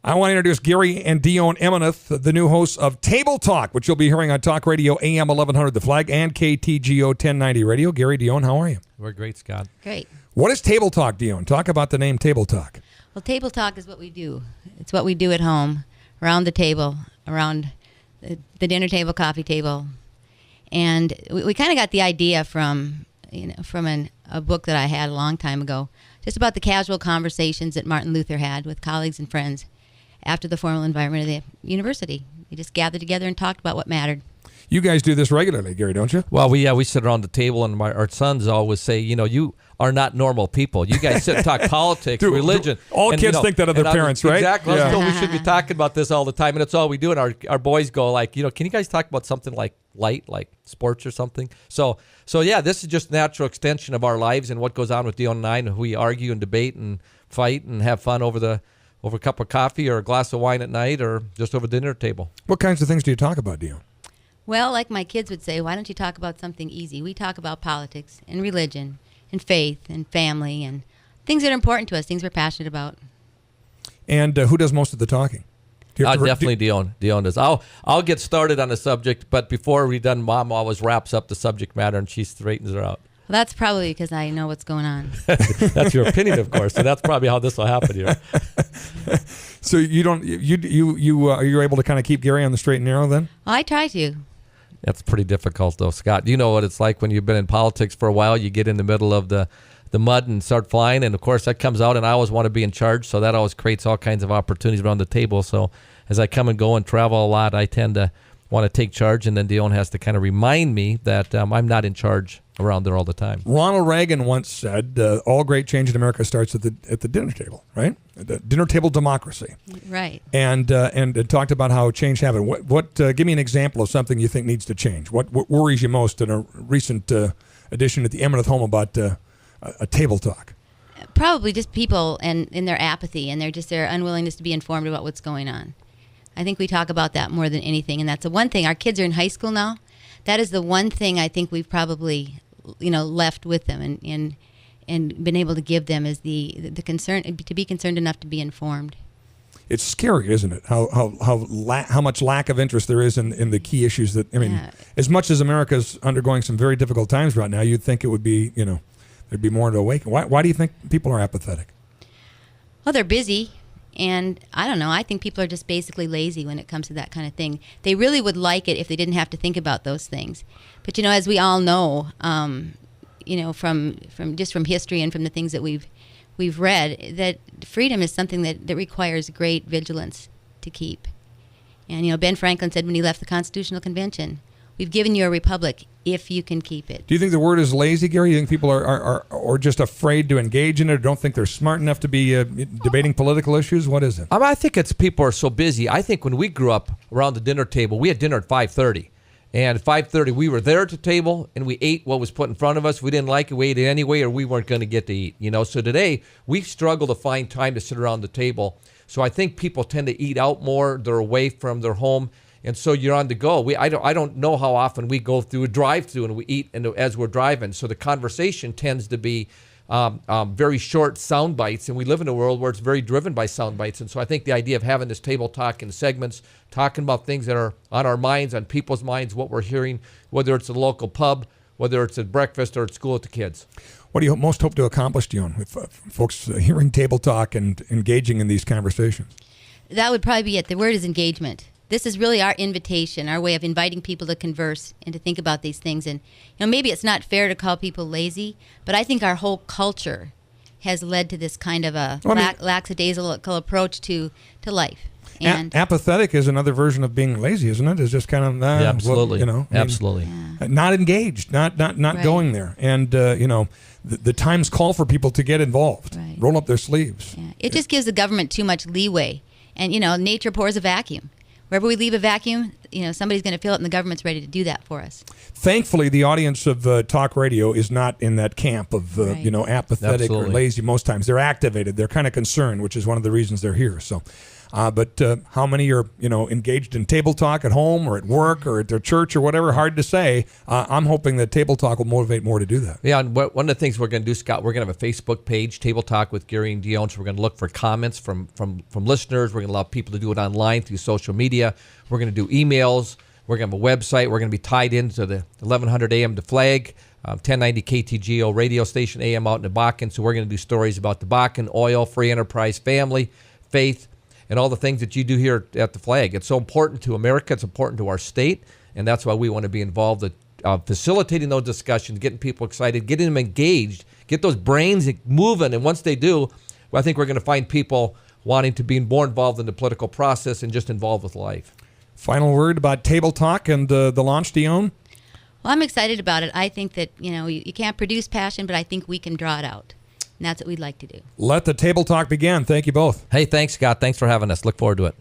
I want to introduce Gary and Dion Emeneth, the new hosts of Table Talk, which you'll be hearing on Talk Radio AM 1100 The Flag and KTGO 1090 Radio. Gary, Dion, how are you? We're great, Scott. Great. What is Table Talk, Dion? Talk about the name Table Talk. Well, Table Talk is what we do. It's what we do at home, around the table, around the dinner table, coffee table. And we kind of got the idea from a book that I had a long time ago, just about the casual conversations that Martin Luther had with colleagues and friends after the formal environment of the university. We just gathered together and talked about what mattered. You guys do this regularly, Gary, don't you? Well, we sit around the table, and our sons always say, you are not normal people. You guys sit and talk politics, religion. All kids think that of their parents, right? Exactly. Yeah. So we should be talking about this all the time, and it's all we do. And our boys go like, can you guys talk about something like light, like sports or something? So yeah, this is just a natural extension of our lives and what goes on with Dion and I, and we argue and debate and fight and have fun over a cup of coffee or a glass of wine at night or just over the dinner table. What kinds of things do you talk about, Dion? Well, like my kids would say, why don't you talk about something easy? We talk about politics and religion and faith and family and things that are important to us, things we're passionate about. And who does most of the talking? Definitely Dion. Dion does. I'll get started on the subject, but before we're done, Mom always wraps up the subject matter and she straightens her out. Well, that's probably because I know what's going on. That's your opinion, of course. So that's probably how this will happen here. So you're able to kind of keep Gary on the straight and narrow then? Well, I try to. That's pretty difficult, though, Scott. You know what it's like when you've been in politics for a while. You get in the middle of the mud and start flying, and of course that comes out. And I always want to be in charge, so that always creates all kinds of opportunities around the table. So as I come and go and travel a lot, I tend to want to take charge, and then Dion has to kind of remind me that I'm not in charge around there all the time. Ronald Reagan once said, "All great change in America starts at the dinner table." Right, the dinner table democracy. Right. And talked about how change happened. What? Give me an example of something you think needs to change. What worries you most in a recent edition at the Emeneth home about a table talk? Probably just people and in their apathy and their unwillingness to be informed about what's going on. I think we talk about that more than anything, and that's the one thing. Our kids are in high school now. That is the one thing I think we've probably, left with them and been able to give them is the concern to be concerned enough to be informed. It's scary, isn't it? How much lack of interest there is in the key issues that as much as America's undergoing some very difficult times right now, you'd think it would be there'd be more to awaken. Why do you think people are apathetic? Well, they're busy. And I don't know, I think people are just basically lazy when it comes to that kind of thing. They really would like it if they didn't have to think about those things. But, as we all know, from history and from the things that we've read, that freedom is something that requires great vigilance to keep. And, Ben Franklin said when he left the Constitutional Convention, we've given you a republic if you can keep it. Do you think the word is lazy, Gary? You think people are just afraid to engage in it or don't think they're smart enough to be debating political issues? What is it? I think it's people are so busy. I think when we grew up around the dinner table, we had dinner at 5:30. And at 5:30, we were there at the table, and we ate what was put in front of us. We didn't like it, we ate it anyway, or we weren't going to get to eat. So today, we struggle to find time to sit around the table. So I think people tend to eat out more. They're away from their home. And so you're on the go. I don't know how often we go through a drive-through and we eat as we're driving. So the conversation tends to be very short sound bites, and we live in a world where it's very driven by sound bites. And so I think the idea of having this table talk in segments, talking about things that are on our minds, on people's minds, what we're hearing, whether it's a local pub, whether it's at breakfast or at school with the kids. What do you most hope to accomplish, Dion, with folks hearing table talk and engaging in these conversations? That would probably be it. The word is engagement. This is really our invitation, our way of inviting people to converse and to think about these things. And maybe it's not fair to call people lazy, but I think our whole culture has led to this kind of a lackadaisical approach to life. And apathetic is another version of being lazy, isn't it? It's just kind of absolutely, absolutely, not engaged, not right. Going there, and the times call for people to get involved, right. Roll up their sleeves. Yeah. It just gives the government too much leeway, and nature pours a vacuum. Wherever we leave a vacuum, somebody's going to fill it, and the government's ready to do that for us. Thankfully, the audience of talk radio is not in that camp of Right. apathetic Absolutely. or lazy. Most times they're activated. They're kind of concerned, which is one of the reasons they're here. So, but how many are engaged in table talk at home or at work or at their church or whatever? Hard to say. I'm hoping that table talk will motivate more to do that. Yeah, and one of the things we're going to do, Scott, we're going to have a Facebook page, Table Talk with Gary and Dion. So we're going to look for comments from listeners. We're going to allow people to do it online through social media. We're going to do emails. We're going to have a website. We're going to be tied into the 1100 AM to Flag, 1090 KTGO radio station AM out in the Bakken. So we're going to do stories about the Bakken, oil, free enterprise, family, faith, and all the things that you do here at the Flag. It's so important to America. It's important to our state, and that's why we want to be involved in facilitating those discussions, getting people excited, getting them engaged, get those brains moving. And once they do, well, I think we're going to find people wanting to be more involved in the political process and just involved with life. Final word about table talk and the launch, Dion? Well, I'm excited about it. I think that, you can't produce passion, but I think we can draw it out. And that's what we'd like to do. Let the table talk begin. Thank you both. Hey, thanks, Scott. Thanks for having us. Look forward to it.